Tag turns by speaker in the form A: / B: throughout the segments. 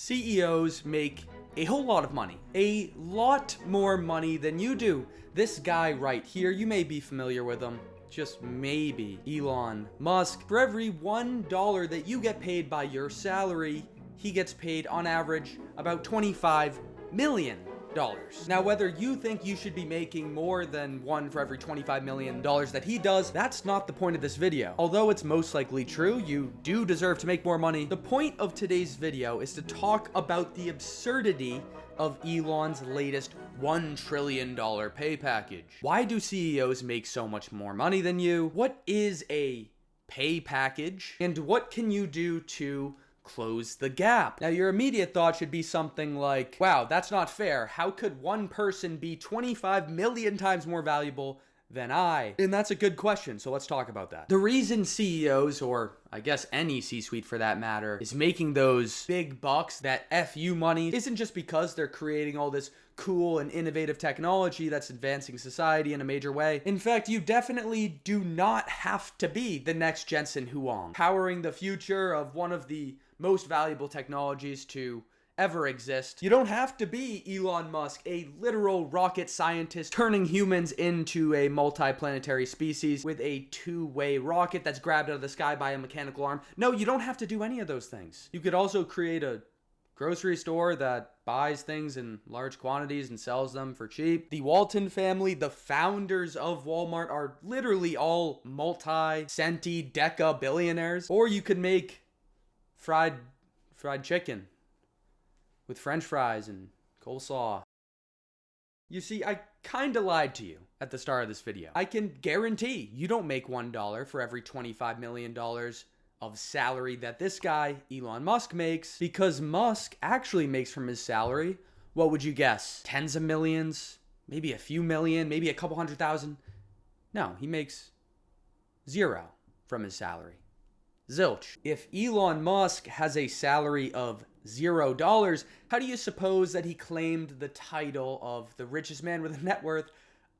A: CEOs make a whole lot of money. A lot more money than you do. This guy right here, you may be familiar with him. Just maybe. Elon Musk. For every $1 that you get paid by your salary, he gets paid on average about $25 million. Now, whether you think you should be making more than one for every $25 million that he does, that's not the point of this video. Although it's most likely true, you do deserve to make more money. The point of today's video is to talk about the absurdity of Elon's latest $1 trillion pay package. Why do CEOs make so much more money than you? What is a pay package? And what can you do to close the gap? Now, your immediate thought should be something like, wow, that's not fair. How could one person be 25 million times more valuable than I? And that's a good question, so let's talk about that. The reason CEOs, or I guess any C-suite for that matter, is making those big bucks, that FU money, isn't just because they're creating all this cool and innovative technology that's advancing society in a major way. In fact, you definitely do not have to be the next Jensen Huang, powering the future of one of the most valuable technologies to ever exist. You don't have to be Elon Musk, a literal rocket scientist turning humans into a multi-planetary species with a two-way rocket that's grabbed out of the sky by a mechanical arm. No, you don't have to do any of those things. You could also create a grocery store that buys things in large quantities and sells them for cheap. The Walton family, the founders of Walmart, are literally all multi-centi deca billionaires. Or you could make fried chicken with French fries and coleslaw. You see, I kinda lied to you at the start of this video. I can guarantee you don't make $1 for every $25 million of salary that this guy, Elon Musk, makes, because Musk actually makes from his salary, what would you guess? Tens of millions? Maybe a few million? Maybe a couple 100,000? No, he makes zero from his salary. Zilch. If Elon Musk has a salary of $0, how do you suppose that he claimed the title of the richest man with a net worth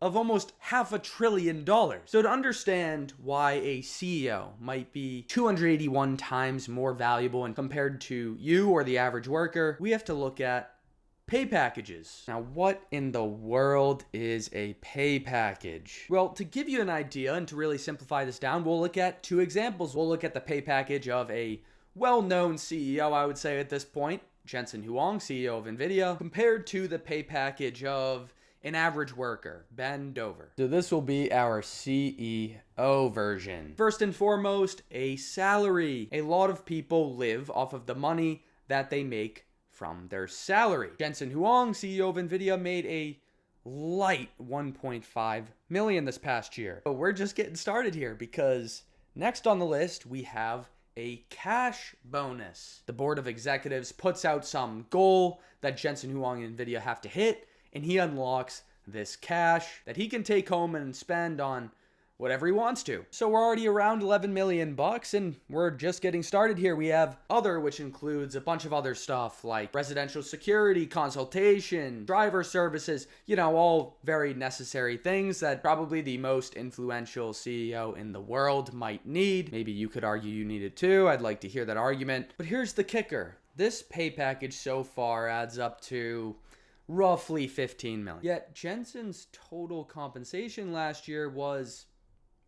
A: of almost $500 billion? So to understand why a CEO might be 281 times more valuable and compared to you or the average worker, we have to look at pay packages. Now, what in the world is a pay package? Well, to give you an idea and to really simplify this down, we'll look at two examples. We'll look at the pay package of a well-known CEO, I would say at this point, Jensen Huang, CEO of NVIDIA, compared to the pay package of an average worker, Ben Dover. So this will be our CEO version. First and foremost, a salary. A lot of people live off of the money that they make from their salary. Jensen Huang, CEO of NVIDIA, made a light $1.5 million this past year. But we're just getting started here because next on the list, we have a cash bonus. The board of executives puts out some goal that Jensen Huang and NVIDIA have to hit, and he unlocks this cash that he can take home and spend on whatever he wants to. So we're already around 11 million bucks and we're just getting started here. We have other, which includes a bunch of other stuff like residential security, consultation, driver services, all very necessary things that probably the most influential CEO in the world might need. Maybe you could argue you need it too. I'd like to hear that argument. But here's the kicker. This pay package so far adds up to roughly 15 million. Yet Jensen's total compensation last year was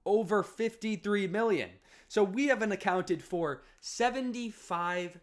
A: over 53 million. So we haven't accounted for 75%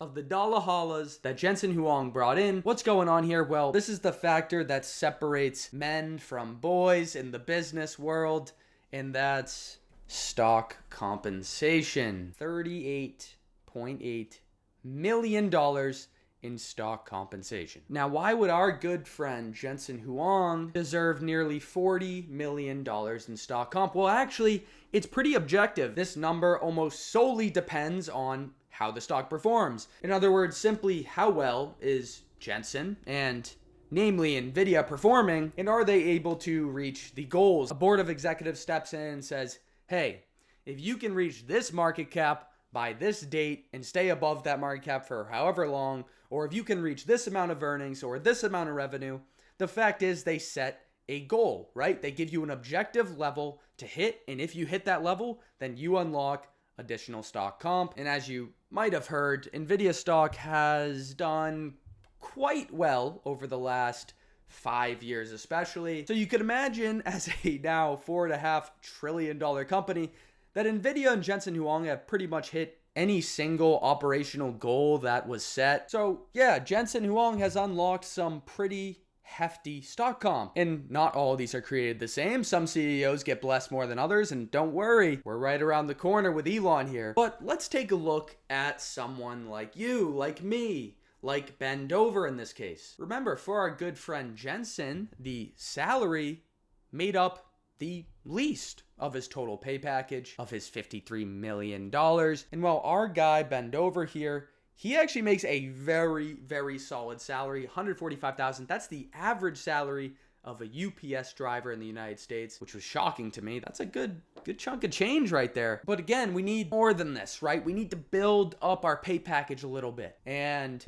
A: of the dollar hallas that Jensen Huang brought in. What's going on here? Well, this is the factor that separates men from boys in the business world, and that's stock compensation. $38.8 million in stock compensation. Now, why would our good friend Jensen Huang deserve nearly $40 million in stock comp? Well, actually, it's pretty objective. This number almost solely depends on how the stock performs. In other words, simply how well is Jensen and namely NVIDIA performing, and are they able to reach the goals? A board of executives steps in and says, hey, if you can reach this market cap by this date and stay above that market cap for however long, or if you can reach this amount of earnings or this amount of revenue, the fact is they set a goal, right? They give you an objective level to hit, and if you hit that level, then you unlock additional stock comp. And as you might have heard, Nvidia stock has done quite well over the last 5 years especially. So you could imagine, as a now $4.5 trillion company, that Nvidia and Jensen Huang have pretty much hit any single operational goal that was set. So yeah, Jensen Huang has unlocked some pretty hefty stock comp. And not all of these are created the same. Some CEOs get blessed more than others, and don't worry, we're right around the corner with Elon here. But let's take a look at someone like you, like me, like Ben Dover in this case. Remember, for our good friend Jensen, the salary made up the least of his total pay package of his $53 million. And while our guy Ben Dover here, he actually makes a very, very solid salary, $145,000. That's the average salary of a UPS driver in the United States, which was shocking to me. That's a good chunk of change right there. But again, we need more than this, right? We need to build up our pay package a little bit. And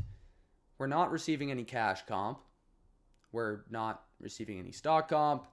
A: we're not receiving any cash comp. We're not receiving any stock comp.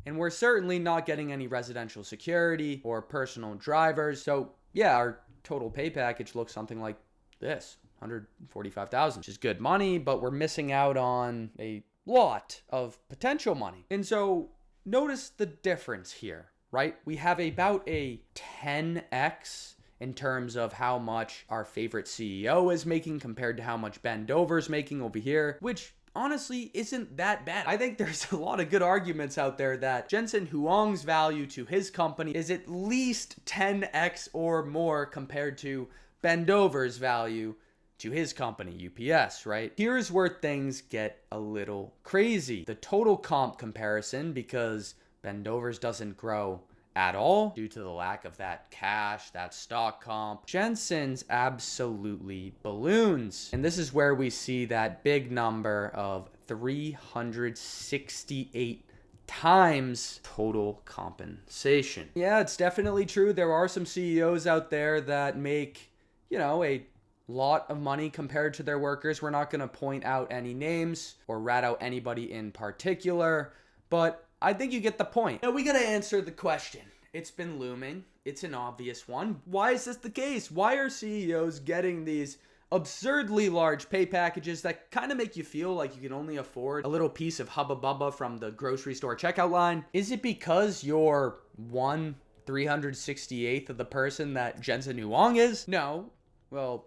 A: And we're certainly not getting any residential security or personal drivers. So yeah, our total pay package looks something like this, $145,000, which is good money, but we're missing out on a lot of potential money. And so notice the difference here, right? We have about a 10x in terms of how much our favorite CEO is making compared to how much Ben Dover's making over here, which honestly isn't that bad. I think there's a lot of good arguments out there that Jensen Huang's value to his company is at least 10x or more compared to Ben Dover's value to his company, UPS, right? Here's where things get a little crazy. The total comp comparison, because Ben Dover's doesn't grow at all due to the lack of that cash, that stock comp. Jensen's absolutely balloons. And this is where we see that big number of 368 times total compensation. Yeah, it's definitely true. There are some CEOs out there that make, a lot of money compared to their workers. We're not going to point out any names or rat out anybody in particular, but I think you get the point. Now we got to answer the question. It's been looming. It's an obvious one. Why is this the case? Why are CEOs getting these absurdly large pay packages that kind of make you feel like you can only afford a little piece of Hubba Bubba from the grocery store checkout line? Is it because you're 1/368th of the person that Jensen Huang is? No. Well,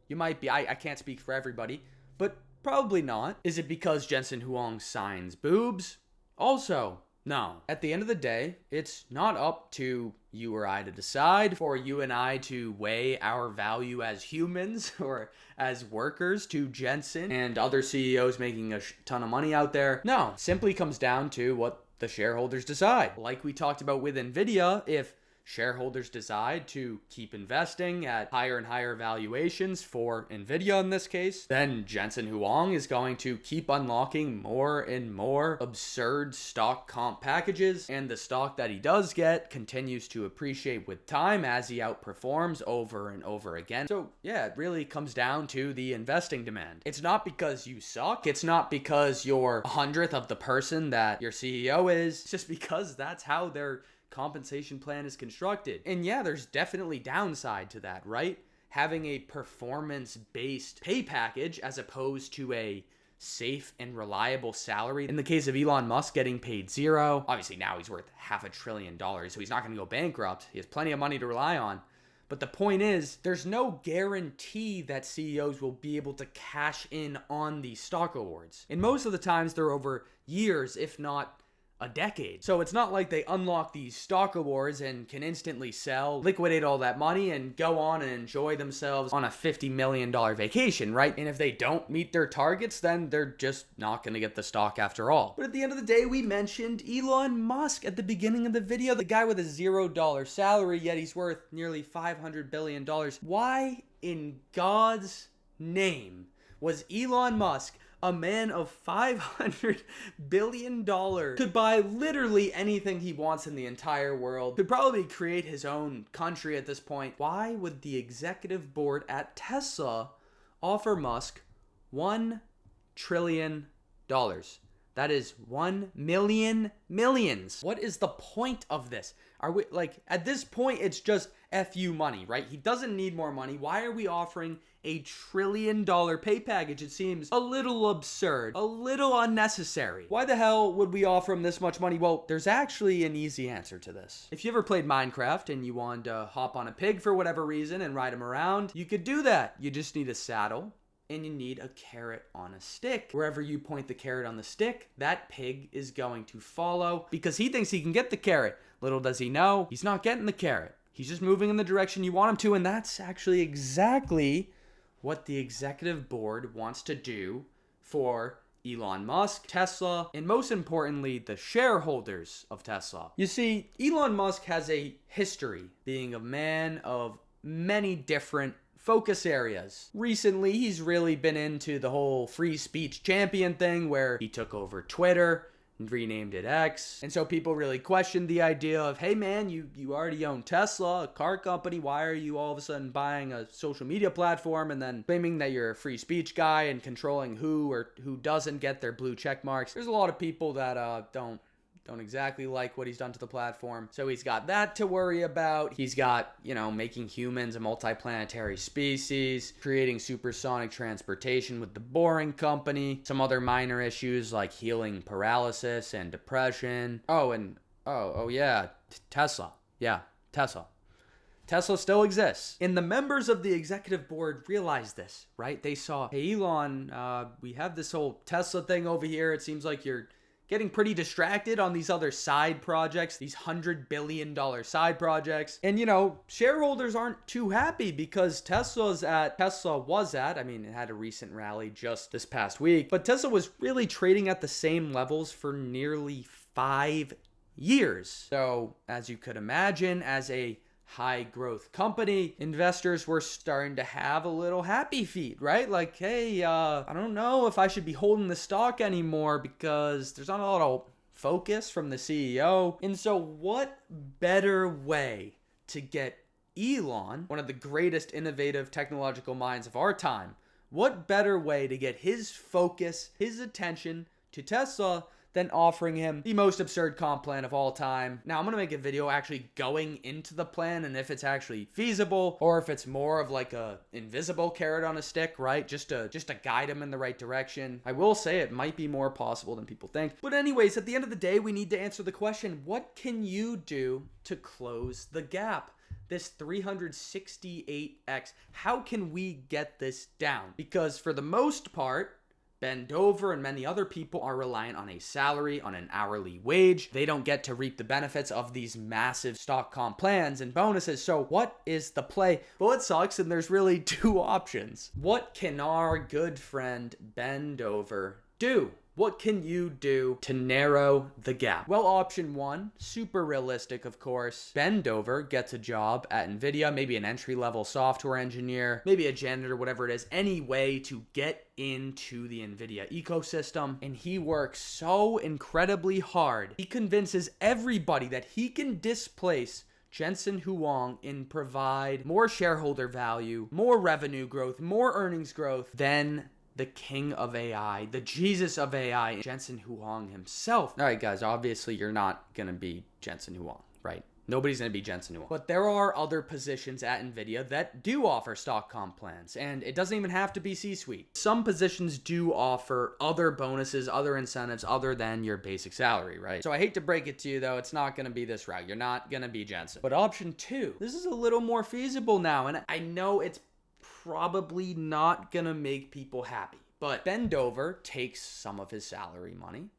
A: you might be. I can't speak for everybody, but probably not. Is it because Jensen Huang signs boobs? Also, no. At the end of the day, it's not up to you or I to decide, for you and I to weigh our value as humans or as workers to Jensen and other CEOs making a ton of money out there. No, it simply comes down to what the shareholders decide. Like we talked about with Nvidia, if shareholders decide to keep investing at higher and higher valuations for Nvidia in this case, then Jensen Huang is going to keep unlocking more and more absurd stock comp packages, and the stock that he does get continues to appreciate with time as he outperforms over and over again. So yeah, it really comes down to the investing demand. It's not because you suck. It's not because you're 100th of the person that your CEO is. It's just because that's how their compensation plan is constructed. And yeah, there's definitely downside to that, right? Having a performance-based pay package as opposed to a safe and reliable salary. In the case of Elon Musk getting paid zero, obviously now he's worth $500 billion, so he's not going to go bankrupt. He has plenty of money to rely on. But the point is, there's no guarantee that CEOs will be able to cash in on these stock awards. And most of the times they're over years, if not a decade. So it's not like they unlock these stock awards and can instantly sell, liquidate all that money, and go on and enjoy themselves on a $50 million vacation, right? And if they don't meet their targets, then they're just not going to get the stock after all. But at the end of the day, we mentioned Elon Musk at the beginning of the video, the guy with a $0 salary, yet he's worth nearly $500 billion. Why in God's name was Elon Musk, a man of $500 billion, could buy literally anything he wants in the entire world, could probably create his own country at this point? Why would the executive board at Tesla offer Musk $1 trillion? That is 1 million millions. What is the point of this? Are we like, at this point, it's just FU money, right? He doesn't need more money. Why are we offering $1 trillion pay package? It seems a little absurd, a little unnecessary. Why the hell would we offer him this much money? Well, there's actually an easy answer to this. If you ever played Minecraft and you wanted to hop on a pig for whatever reason and ride him around, you could do that. You just need a saddle and you need a carrot on a stick. Wherever you point the carrot on the stick, that pig is going to follow because he thinks he can get the carrot. Little does he know, he's not getting the carrot. He's just moving in the direction you want him to, and that's actually exactly what the executive board wants to do for Elon Musk, Tesla, and most importantly, the shareholders of Tesla. You see, Elon Musk has a history being a man of many different focus areas. Recently, he's really been into the whole free speech champion thing where he took over Twitter and renamed it X. And so people really questioned the idea of, hey man, you already own Tesla, a car company. Why are you all of a sudden buying a social media platform and then claiming that you're a free speech guy and controlling who or who doesn't get their blue check marks? There's a lot of people that don't exactly like what he's done to the platform. So he's got that to worry about. He's got, making humans a multiplanetary species, creating supersonic transportation with the Boring Company, some other minor issues like healing paralysis and depression. Tesla. Yeah, Tesla. Tesla still exists. And the members of the executive board realized this, right? They saw, hey, Elon, we have this whole Tesla thing over here. It seems like you're getting pretty distracted on these other side projects, these $100 billion side projects. And, shareholders aren't too happy because Tesla was at, it had a recent rally just this past week, but Tesla was really trading at the same levels for nearly 5 years. So, as you could imagine, as a high growth company, investors were starting to have a little happy feet, right? Like, hey, I don't know if I should be holding the stock anymore because there's not a lot of focus from the CEO. And so what better way to get Elon, one of the greatest innovative technological minds of our time, what better way to get his focus, his attention to Tesla than offering him the most absurd comp plan of all time. Now, I'm going to make a video actually going into the plan and if it's actually feasible or if it's more of like a invisible carrot on a stick, right? Just to guide him in the right direction. I will say it might be more possible than people think. But anyways, at the end of the day, we need to answer the question, what can you do to close the gap? This 368x, how can we get this down? Because for the most part, Ben Dover and many other people are reliant on a salary, on an hourly wage. They don't get to reap the benefits of these massive stock comp plans and bonuses. So what is the play? Well, it sucks, and there's really two options. What can our good friend Ben Dover do? What can you do to narrow the gap? Well, option one, super realistic, of course. Ben Dover gets a job at NVIDIA, maybe an entry-level software engineer, maybe a janitor, whatever it is, any way to get into the NVIDIA ecosystem. And he works so incredibly hard. He convinces everybody that he can displace Jensen Huang and provide more shareholder value, more revenue growth, more earnings growth than the king of AI, the Jesus of AI, Jensen Huang himself. All right, guys, obviously you're not going to be Jensen Huang, right? Nobody's going to be Jensen Huang. But there are other positions at NVIDIA that do offer stock comp plans, and it doesn't even have to be C-suite. Some positions do offer other bonuses, other incentives, other than your basic salary, right? So I hate to break it to you, though, it's not going to be this route. You're not going to be Jensen. But option two, this is a little more feasible now, and I know it's probably not gonna make people happy. But Ben Dover takes some of his salary money,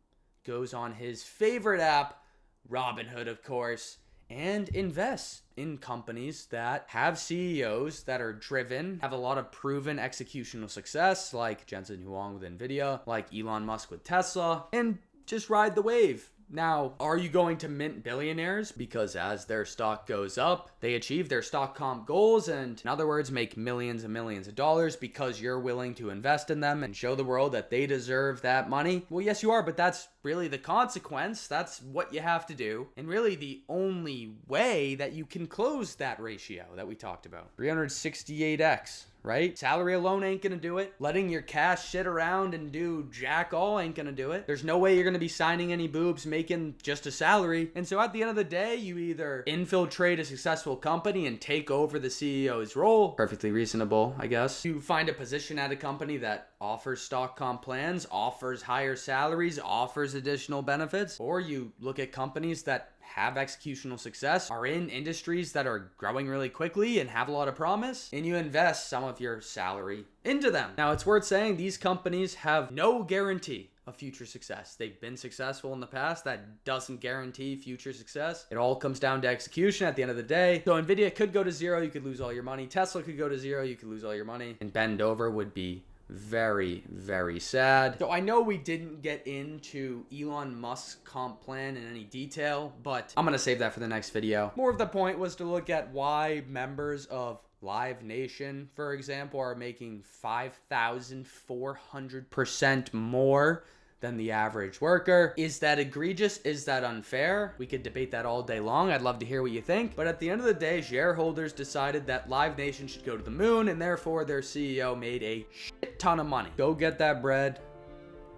A: goes on his favorite app, Robinhood, of course, and invests in companies that have CEOs that are driven, have a lot of proven executional success, like Jensen Huang with NVIDIA, like Elon Musk with Tesla, and just ride the wave. Now, are you going to mint billionaires? Because as their stock goes up, they achieve their stock comp goals and, in other words, make millions and millions of dollars because you're willing to invest in them and show the world that they deserve that money? Well, yes, you are, but that's really the consequence. That's what you have to do. And really the only way that you can close that ratio that we talked about. 368x. right? Salary alone ain't gonna do it. Letting your cash sit around and do jack all ain't gonna do it. There's no way you're gonna be signing any boobs making just a salary. And so at the end of the day, you either infiltrate a successful company and take over the CEO's role. Perfectly reasonable, I guess. You find a position at a company that offers stock comp plans, offers higher salaries, offers additional benefits, or you look at companies that have executional success, are in industries that are growing really quickly and have a lot of promise, and you invest some of your salary into them. Now, it's worth saying these companies have no guarantee of future success. They've been successful in the past. That doesn't guarantee future success. It all comes down to execution at the end of the day. So Nvidia could go to zero, you could lose all your money. Tesla could go to zero, you could lose all your money. And bend over would be very, very sad. So I know we didn't get into Elon Musk's comp plan in any detail, but I'm gonna save that for the next video. More of the point was to look at why members of Live Nation, for example, are making 5,400% more than the average worker. Is that egregious? Is that unfair? We could debate that all day long. I'd love to hear what you think. But at the end of the day, shareholders decided that Live Nation should go to the moon, and therefore their CEO made a shit ton of money. Go get that bread.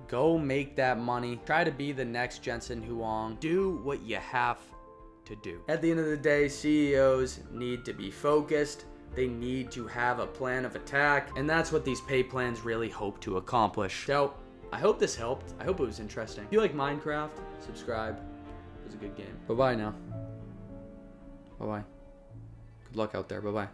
A: Go make that money. Try to be the next Jensen Huang. Do what you have to do. At the end of the day, CEOs need to be focused. They need to have a plan of attack, and that's what these pay plans really hope to accomplish. So I hope this helped. I hope it was interesting. If you like Minecraft, subscribe. It was a good game. Bye-bye now. Bye-bye. Good luck out there. Bye-bye.